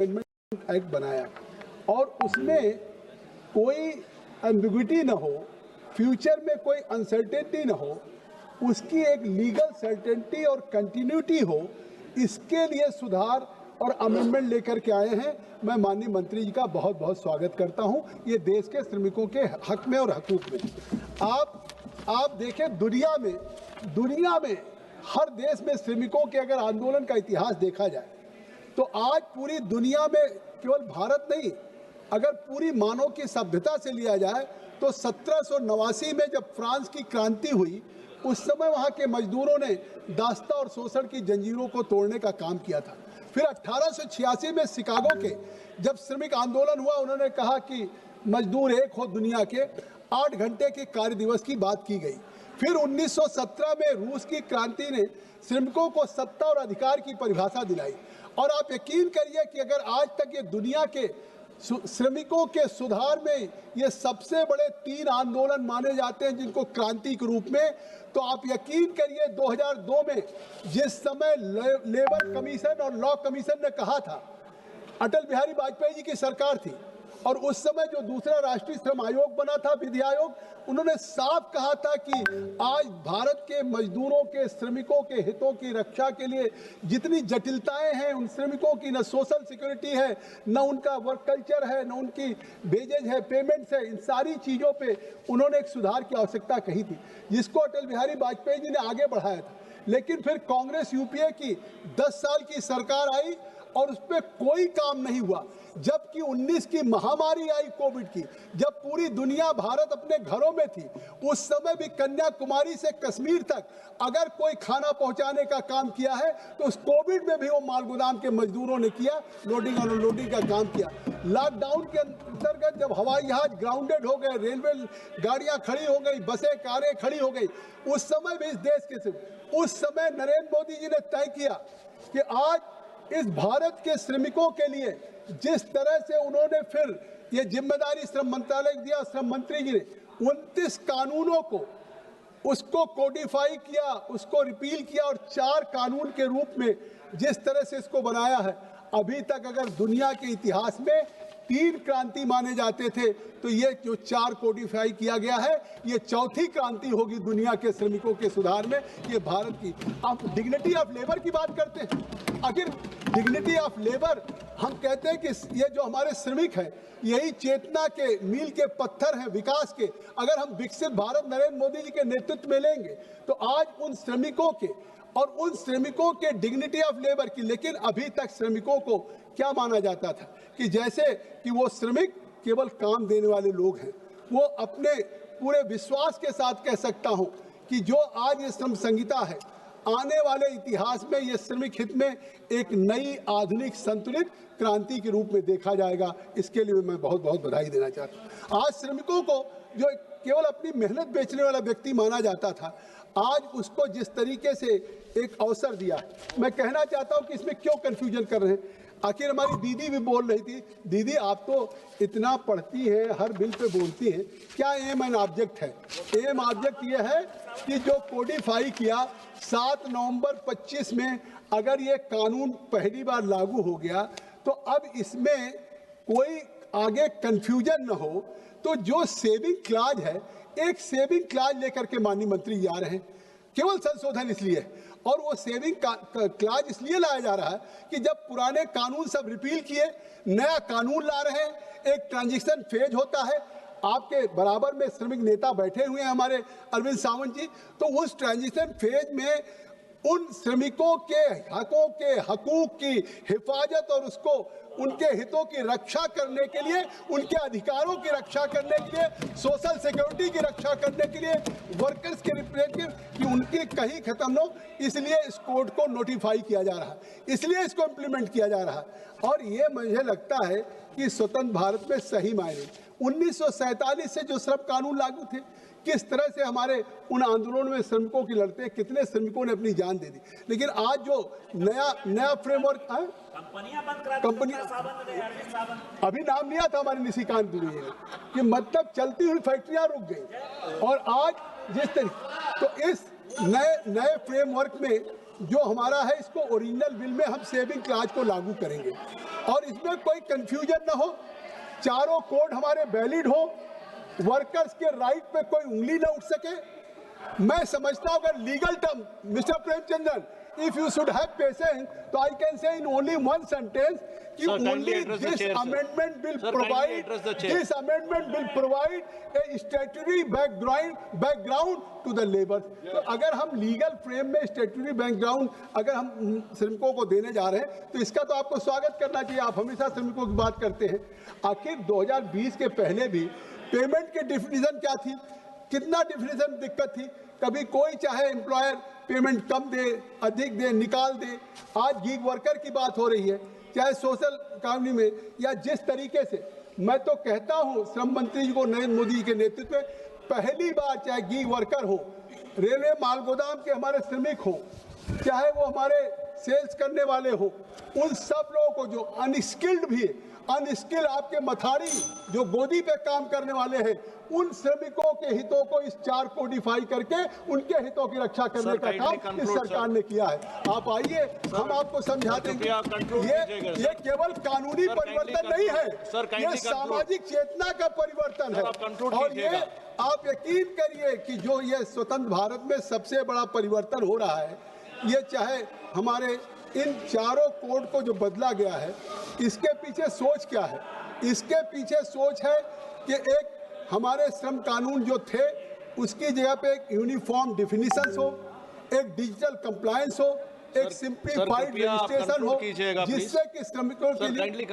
Act बनाया और उसमें कोई एम्बिग्विटी न हो, फ्यूचर में कोई अनसर्टेनिटी न हो, उसकी एक लीगल सर्टेनिटी और कंटिन्यूटी हो, इसके लिए सुधार और अमेंडमेंट लेकर के आए हैं। मैं माननीय मंत्री जी का बहुत बहुत स्वागत करता हूं। ये देश के श्रमिकों के हक में और हकूक में आप देखें, दुनिया में हर देश में श्रमिकों के अगर आंदोलन का इतिहास देखा जाए तो आज पूरी दुनिया में, केवल भारत नहीं, अगर पूरी मानव की सभ्यता से लिया जाए तो 1789 में जब फ्रांस की क्रांति हुई, उस समय वहाँ के मजदूरों ने दास्ता और शोषण की जंजीरों को तोड़ने का काम किया था। फिर 1886 में शिकागो के जब श्रमिक आंदोलन हुआ, उन्होंने कहा कि मजदूर एक हो दुनिया के, 8 घंटे के कार्य दिवस की बात की गई। फिर 1917 में रूस की क्रांति ने श्रमिकों को सत्ता और अधिकार की परिभाषा दिलाई। और आप यकीन करिए कि अगर आज तक ये दुनिया के श्रमिकों के सुधार में ये सबसे बड़े 3 आंदोलन माने जाते हैं जिनको क्रांति के रूप में, तो आप यकीन करिए 2002 में जिस समय लेबर कमीशन और लॉ कमीशन ने कहा था, अटल बिहारी वाजपेयी जी की सरकार थी और उस समय जो दूसरा राष्ट्रीय श्रम आयोग बना था, विधि आयोग, उन्होंने साफ कहा था कि आज भारत के मजदूरों के, श्रमिकों के हितों की रक्षा के लिए जितनी जटिलताएं हैं, उन श्रमिकों की न सोशल सिक्योरिटी है, न उनका वर्क कल्चर है, न उनकी वेजेज है, पेमेंट्स है, इन सारी चीज़ों पे उन्होंने एक सुधार की आवश्यकता कही थी, जिसको अटल बिहारी वाजपेयी जी ने आगे बढ़ाया था। लेकिन फिर कांग्रेस यूपीए की 10 साल की सरकार आई और उस पर कोई काम नहीं हुआ। जबकि 19 की महामारी आई कोविड की, जब पूरी दुनिया, भारत अपने घरों में थी, उस समय भी कन्याकुमारी से कश्मीर तक अगर कोई खाना पहुंचाने का काम किया है तो उस कोविड में भी वो मालगोदाम के मजदूरों ने किया, लोडिंग और अनलोडिंग का काम किया। लॉकडाउन के अंतर्गत जब हवाई जहाज ग्राउंडेड हो गए, रेलवे गाड़ियां खड़ी हो गई, बसें कारें खड़ी हो गई, उस समय भी इस देश के, उस समय नरेंद्र मोदी जी ने तय किया कि आज इस भारत के श्रमिकों के लिए जिस तरह से उन्होंने फिर ये जिम्मेदारी श्रम मंत्रालय को दिया, श्रम मंत्री जी ने 29 कानूनों को उसको कोडिफाई किया, उसको रिपील किया और 4 कानून के रूप में जिस तरह से इसको बनाया है, अभी तक अगर दुनिया के इतिहास में 3 क्रांति माने जाते थे तो ये जो 4 कोडिफाई किया गया है, ये चौथी क्रांति होगी दुनिया के श्रमिकों के सुधार में, ये भारत की। आप डिग्निटी ऑफ लेबर की बात करते हैं, आखिर डिग्निटी ऑफ लेबर, हम कहते हैं कि ये जो हमारे श्रमिक हैं, यही चेतना के मील के पत्थर हैं विकास के। अगर हम विकसित भारत नरेंद्र मोदी जी के नेतृत्व में लेंगे तो आज उन श्रमिकों के और उन श्रमिकों के डिग्निटी ऑफ लेबर की, लेकिन अभी तक श्रमिकों को क्या माना जाता था कि जैसे कि वो श्रमिक केवल काम देने वाले लोग हैं। वो अपने पूरे विश्वास के साथ कह सकता हूं कि जो आज ये श्रम संहिता है, आने वाले इतिहास में ये श्रमिक हित में एक नई आधुनिक संतुलित क्रांति के रूप में देखा जाएगा। इसके लिए मैं बहुत बहुत बधाई देना चाहता हूँ। आज श्रमिकों को जो केवल अपनी मेहनत बेचने वाला व्यक्ति माना जाता था, आज उसको जिस तरीके से एक अवसर दिया है, मैं कहना चाहता हूँ कि इसमें क्यों कन्फ्यूजन कर रहे हैं। आखिर हमारी दीदी भी बोल रही थी, दीदी आप तो इतना पढ़ती हैं, हर बिल पे बोलती हैं, क्या एम एंड ऑब्जेक्ट है? एम ऑब्जेक्ट ये है कि जो कोडिफाई किया 7 नवंबर 25 में, अगर ये कानून पहली बार लागू हो गया तो अब इसमें कोई आगे कन्फ्यूजन न हो, तो जो सेविंग क्लाज है, एक सेविंग क्लाज लेकर के माननीय मंत्री जी आ रहे हैं। केवल संशोधन इसलिए, और वो सेविंग क्लाज इसलिए लाया जा रहा है कि जब पुराने कानून सब रिपील किए, नया कानून ला रहे हैं, एक ट्रांजिशन फेज होता है। आपके बराबर में श्रमिक नेता बैठे हुए हैं हमारे अरविंद सावंत जी, तो उस ट्रांजिशन फेज में उन श्रमिकों के हकों के हकूक की हिफाजत और उसको उनके हितों की रक्षा करने के लिए, उनके अधिकारों की रक्षा करने के लिए, सोशल सिक्योरिटी की रक्षा करने के लिए, वर्कर्स के रिप्रेजेंटेटिव कि उनकी कहीं खत्म हो, इसलिए इस कोड को नोटिफाई किया जा रहा है, इसलिए इसको इम्प्लीमेंट किया जा रहा है। और ये मुझे लगता है कि स्वतंत्र भारत में सही मायने 1947 से जो श्रम कानून लागू थे, किस तरह से हमारे उन आंदोलनों में श्रमिकों की लड़ते, कितने श्रमिकों ने अपनी जान दे दी। लेकिन आज जो नया फ्रेमवर्क है, कंपनी अभी नाम लिया था हमारे निशिकांत दुबे ने कि मतलब चलती हुई फैक्ट्रियां रुक गई। और आज जिस तरीके, तो इस नए फ्रेमवर्क में जो हमारा है इसको ओरिजिनल बिल में हम सेविंग क्लाज को लागू करेंगे और इसमें कोई कंफ्यूजन ना हो, चारों कोड हमारे वैलिड हो, वर्कर्स के राइट पे कोई उंगली ना उठ सके। मैं समझता हूं अगर legal term mister Premachandran, if you should have patience, so I can say in only one sentence कि only this amendment will provide a statutory background to the labour। तो अगर हम लीगल फ्रेम में स्टैट्यूटरी बैकग्राउंड अगर हम श्रमिकों को देने जा रहे हैं तो इसका तो आपको स्वागत करना चाहिए। आप हमेशा श्रमिकों की बात करते हैं। आखिर 2020 के पहले भी पेमेंट की डिफिनीशन क्या थी, कितना डिफिनीशन दिक्कत थी। कभी कोई चाहे एम्प्लॉयर पेमेंट कम दे, अधिक दे, निकाल दे। आज गीग वर्कर की बात हो रही है, चाहे सोशल इकोनॉमी में या जिस तरीके से। मैं तो कहता हूं श्रम मंत्री जी को, नरेंद्र मोदी जी के नेतृत्व में पहली बार चाहे गीग वर्कर हो, रेलवे माल गोदाम के हमारे श्रमिक हो, चाहे वो हमारे सेल्स करने वाले हो, उन सब लोगों को जो अनस्किल्ड भी है, अनस्किल आपके मथाड़ी जो गोदी पे काम करने वाले हैं, उन श्रमिकों के हितों को इस 4 कोडिफाई करके उनके हितों की रक्षा करने का काम इस सरकार ने किया है। आप आइए, हम आपको समझा देंगे। ये केवल कानूनी परिवर्तन नहीं है, ये सामाजिक चेतना का परिवर्तन है। और ये आप यकीन करिए कि जो ये स्वतंत्र भारत में सबसे बड़ा परिवर्तन हो रहा है, ये चाहे हमारे इन चारों कोड को जो बदला गया है, इसके पीछे सोच क्या है? इसके पीछे सोच है कि एक हमारे श्रम कानून जो थे उसकी जगह पे एक यूनिफॉर्म डिफिनीशंस हो, एक डिजिटल कंप्लायंस हो, एक सिंप्लीफाइड रजिस्ट्रेशन हो, जिससे कि श्रमिकों के लिए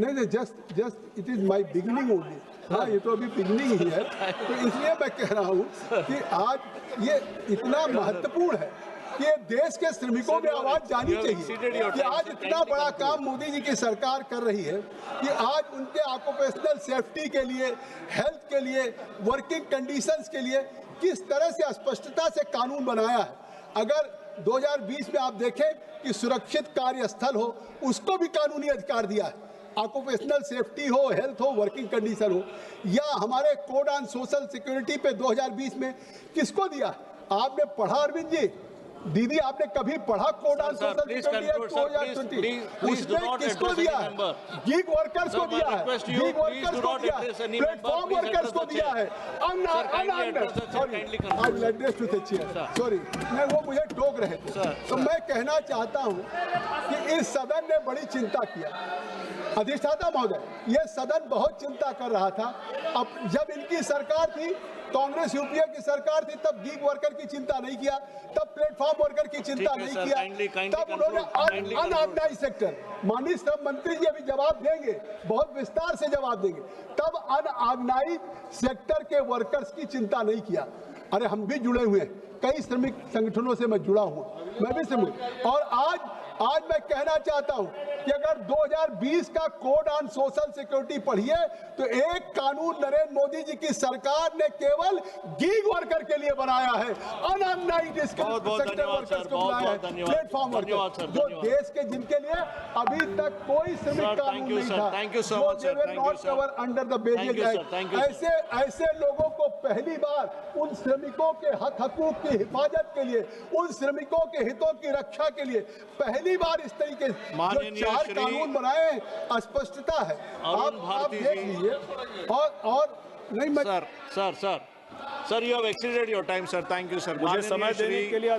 नहीं just it is my beginning only. हाँ, ये तो अभी बिगिनिंग ही है। तो इसलिए मैं कह रहा हूँ कि आज ये इतना महत्वपूर्ण है कि देश के श्रमिकों में आवाज जानी चाहिए कि आज इतना बड़ा काम मोदी जी की सरकार कर रही है कि आज उनके ऑक्यूपेशनल सेफ्टी के लिए, हेल्थ के लिए, वर्किंग कंडीशंस के लिए किस तरह से स्पष्टता से कानून बनाया है। अगर 2020 में आप देखें कि सुरक्षित कार्यस्थल हो, उसको भी कानूनी अधिकार दिया है। ऑक्यूपेशनल सेफ्टी हो, हेल्थ हो, वर्किंग कंडीशन हो, या हमारे कोड ऑन सोशल सिक्योरिटी पे 2020 में किसको दिया? आपने पढ़ा अरविंद जी, दीदी आपने कभी पढ़ा कोड ऑन सोशल सिक्योरिटी 2020? उसमें किसको दिया है? गीग वर्कर्स को दिया है, गीग वर्कर्स को दिया है, प्लेटफॉर्म वर्कर्स को दिया है। सॉरी, मैं वो मुझे टोक रहे थे। तो मैं कहना चाहता हूं कि इस सदन ने बड़ी चिंता किया। अधिष्ठाता महोदय, ये सदन बहुत चिंता कर रहा था। अब जब इनकी सरकार थी, कांग्रेस यूपीए की सरकार थी, तब गीग वर्कर की चिंता नहीं किया, तब प्लेटफॉर्म वर्कर की चिंता नहीं किया, तब उन्होंने अनऑर्गेनाइज्ड सेक्टर, माननीय श्रम मंत्री जी अभी जवाब देंगे, बहुत विस्तार से जवाब देंगे, तब अनऑर्गेनाइज्ड सेक्टर के वर्कर्स की चिंता नहीं किया। अरे हम भी जुड़े हुए हैं, कई श्रमिक संगठनों से मैं जुड़ा हूं, मैं भी श्रमिक। और आज मैं कहना चाहता हूं कि अगर 2020 का कोड ऑन सोशल सिक्योरिटी पढ़िए तो एक कानून नरेंद्र मोदी जी की सरकार ने केवल गीग वर्कर के लिए बनाया है, अनऑर्गेनाइज्ड सेक्टर वर्कर्स को बनाया है, प्लेटफॉर्म वर्कर, जो देश के जिनके लिए अभी तक कोई श्रमिक कानून नहीं था, जो not cover under the wages act. ऐसे लोगों को पहली बार उन श्रमिकों के हकूक की हिफाजत के लिए, उन श्रमिकों के हितों की रक्षा के लिए पहली बार इस तरीके जो 4 कानून बनाए, स्पष्टता है। आप देख लीजिए। और नहीं, मैं sir you have exceeded your time sir. Thank you sir. मुझे समय देने के लिए